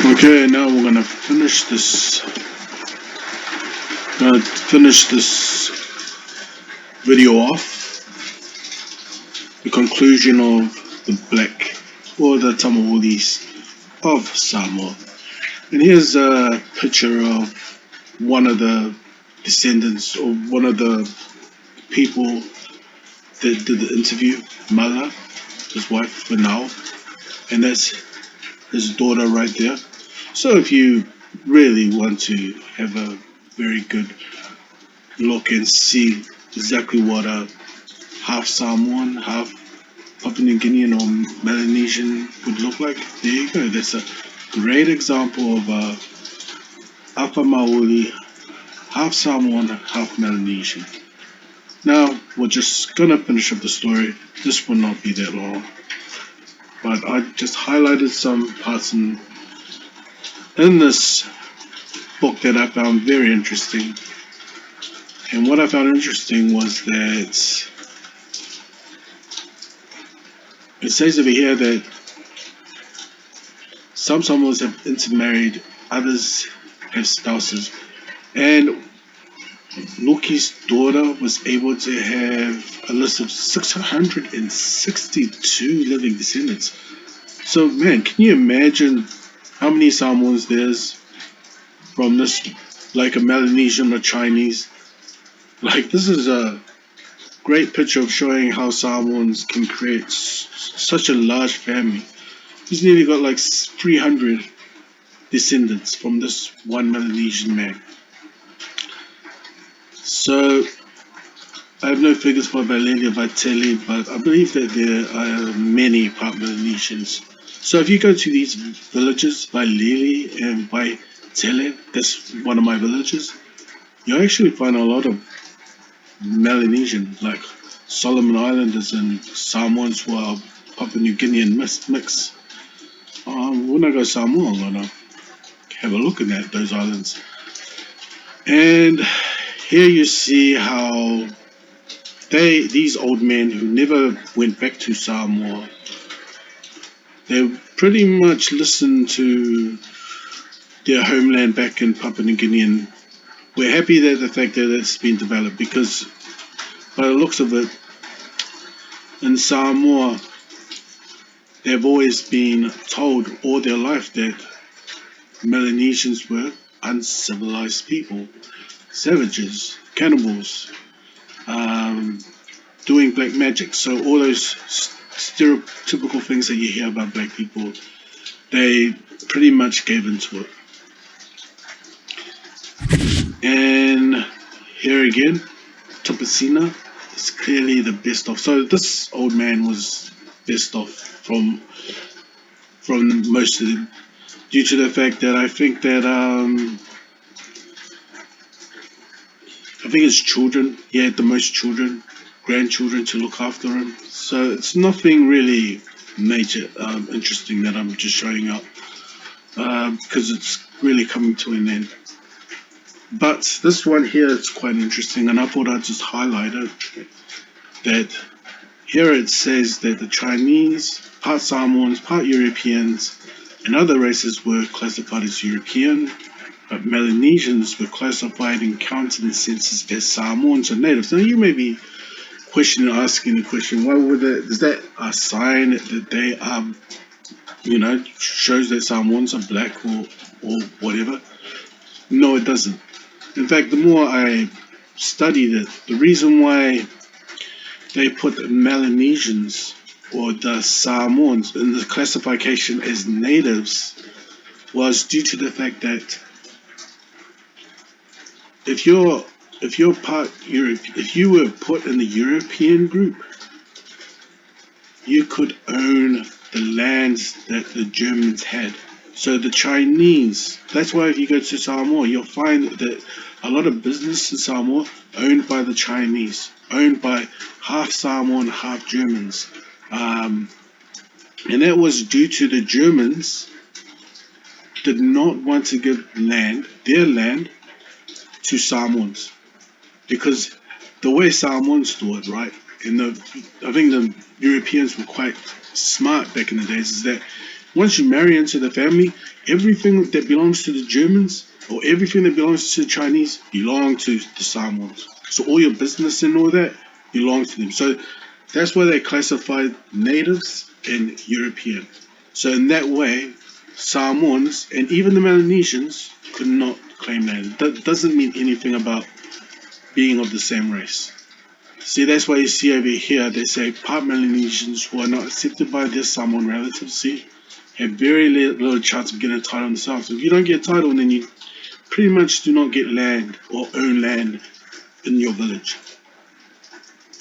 Okay, now we're gonna finish this. Video off. The conclusion of the black or the TAMA ULIS of Samoa. And here's a picture of one of the descendants or one of the people that did the interview, Mala, his wife for now, and that's his daughter right there. So if you really want to have a very good look and see exactly what a half Samoan, half Papua New Guinean or Melanesian would look like, there you go. That's a great example of a Apa Maoli, half Samoan, half Melanesian. Now, we're just gonna finish up the story. This will not be that long. But I just highlighted some parts in this book that I found very interesting. And what I found interesting was that it says over here that some Samoans have intermarried, others have spouses. And Loki's daughter was able to have a list of 662 living descendants. So, man, can you imagine how many Samoans there's from this, like a Melanesian or Chinese? Like, this is a great picture of showing how Samoans can create such a large family. He's nearly got like 300 descendants from this one Melanesian man. So, I have no figures for Valeria Vitelli, but I believe that there are many part Melanesians. So if you go to these villages, Vailili and Vaitele, that's one of my villages, you actually find a lot of Melanesian, like Solomon Islanders and Samoans who are Papua New Guinean mix. When I go Samoa, I'm gonna have a look at those islands. And here you see how these old men who never went back to Samoa, they pretty much listened to their homeland back in Papua New Guinea, and we're happy that the fact that it's been developed, because by the looks of it, in Samoa, they've always been told all their life that Melanesians were uncivilized people, savages, cannibals, doing black magic. So all those stereotypical things that you hear about black people, they pretty much gave into it. And here again, Topacina is clearly the best off. So this old man was best off from most of them, due to the fact that I think his children, he had the most children, grandchildren to look after him. So it's nothing really major, interesting that I'm just showing up, because it's really coming to an end. But this one here is quite interesting, and I thought I'd just highlight it. That here it says that the Chinese, part Samoans, part Europeans, and other races were classified as European, but Melanesians were classified and counted in census as Samoans or natives. Now you may be asking the question, why would that? Is that a sign that they are, shows that Samoans are black or whatever? No, it doesn't. In fact, the more I studied it, the reason why they put Melanesians or the Samoans in the classification as natives was due to the fact that if you're part Europe, if you were put in the European group, you could own the lands that the Germans had. So the Chinese, that's why if you go to Samoa, you'll find that a lot of business in Samoa owned by the Chinese, owned by half Samoan, half Germans. And that was due to the Germans did not want to give their land, to Samoans. Because the way Samoans thought, right, and I think the Europeans were quite smart back in the days, is that once you marry into the family, everything that belongs to the Germans or everything that belongs to the Chinese belong to the Samoans. So all your business and all that belongs to them. So that's why they classified natives and European. So in that way, Samoans and even the Melanesians could not claim land. That doesn't mean anything about being of the same race. See, that's why you see over here, they say part Melanesians who are not accepted by their Samoan relatives, see, have very little chance of getting a title themselves. So if you don't get a title, then you pretty much do not get land or own land in your village.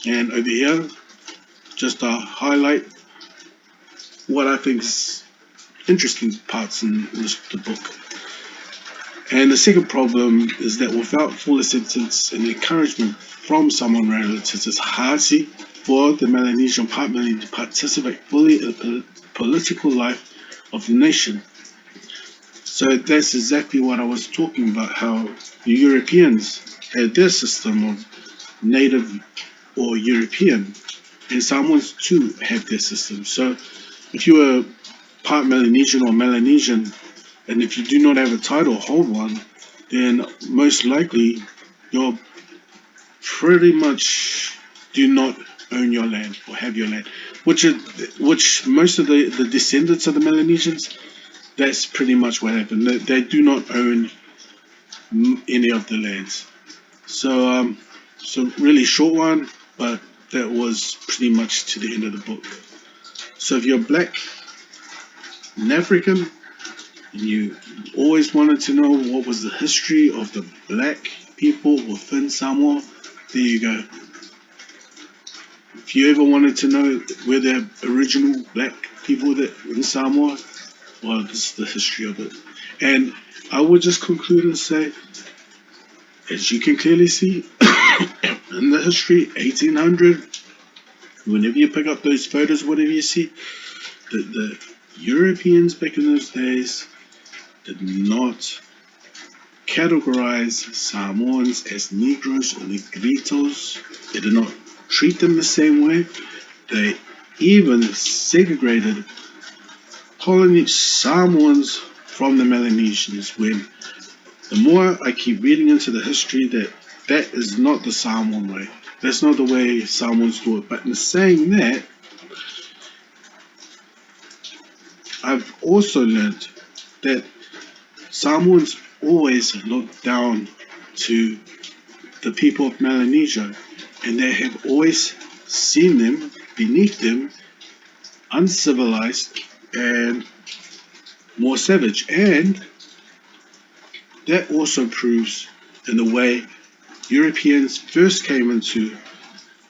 And over here, just to highlight what I think is interesting parts in the book. And the second problem is that without full acceptance and encouragement from Samoan relatives, it's hard for the Melanesian part Melanesian to participate fully in the political life of the nation. So that's exactly what I was talking about, how the Europeans had their system of native or European, and Samoans too have their system. So if you are part Melanesian or Melanesian, and if you do not have a title, hold one, then most likely you're pretty much do not own your land or have your land, which most of the descendants of the Melanesians, that's pretty much what happened. They do not own any of the lands. So really short one, but that was pretty much to the end of the book. So if you're black and African, and you always wanted to know what was the history of the black people within Samoa, there you go. If you ever wanted to know where the original black people that in Samoa, well, this is the history of it. And I would just conclude and say, as you can clearly see, in the history, 1800, whenever you pick up those photos, whatever you see, the Europeans back in those days did not categorize Samoans as Negroes or Negritos. They did not treat them the same way. They even segregated Samoans from the Melanesians, when the more I keep reading into the history, that is not the Samoan way. That's not the way Samoans do it. But in saying that, I've also learned that Samoans always look down to the people of Melanesia, and they have always seen them, beneath them, uncivilized and more savage. And that also proves in the way Europeans first came into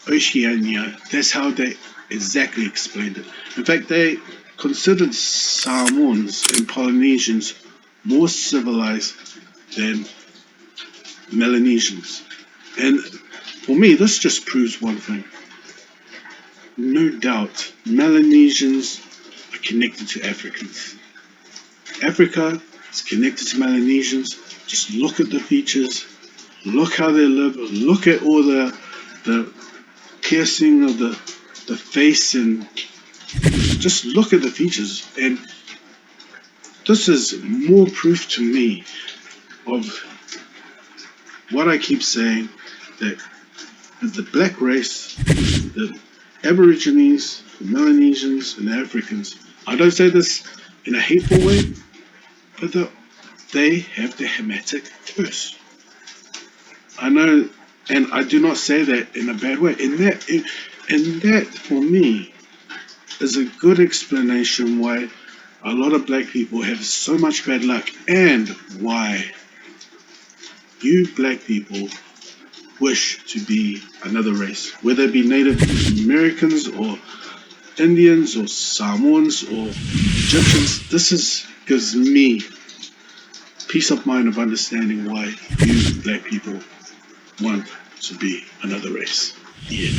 Oceania. That's how they exactly explained it. In fact, they considered Samoans and Polynesians more civilized than Melanesians. And for me, this just proves one thing. No doubt, Melanesians are connected to Africans. Africa is connected to Melanesians. Just look at the features, look how they live, look at all the piercing of the face, and just look at the features. And this is more proof to me of what I keep saying, that the black race, the Aborigines, the Melanesians, and the Africans, I don't say this in a hateful way, but they have the Hamitic curse. I know, and I do not say that in a bad way. And that for me is a good explanation why a lot of black people have so much bad luck, and why you black people wish to be another race, whether it be Native Americans or Indians or Samoans or Egyptians. This gives me peace of mind of understanding why you black people want to be another race. Yeah.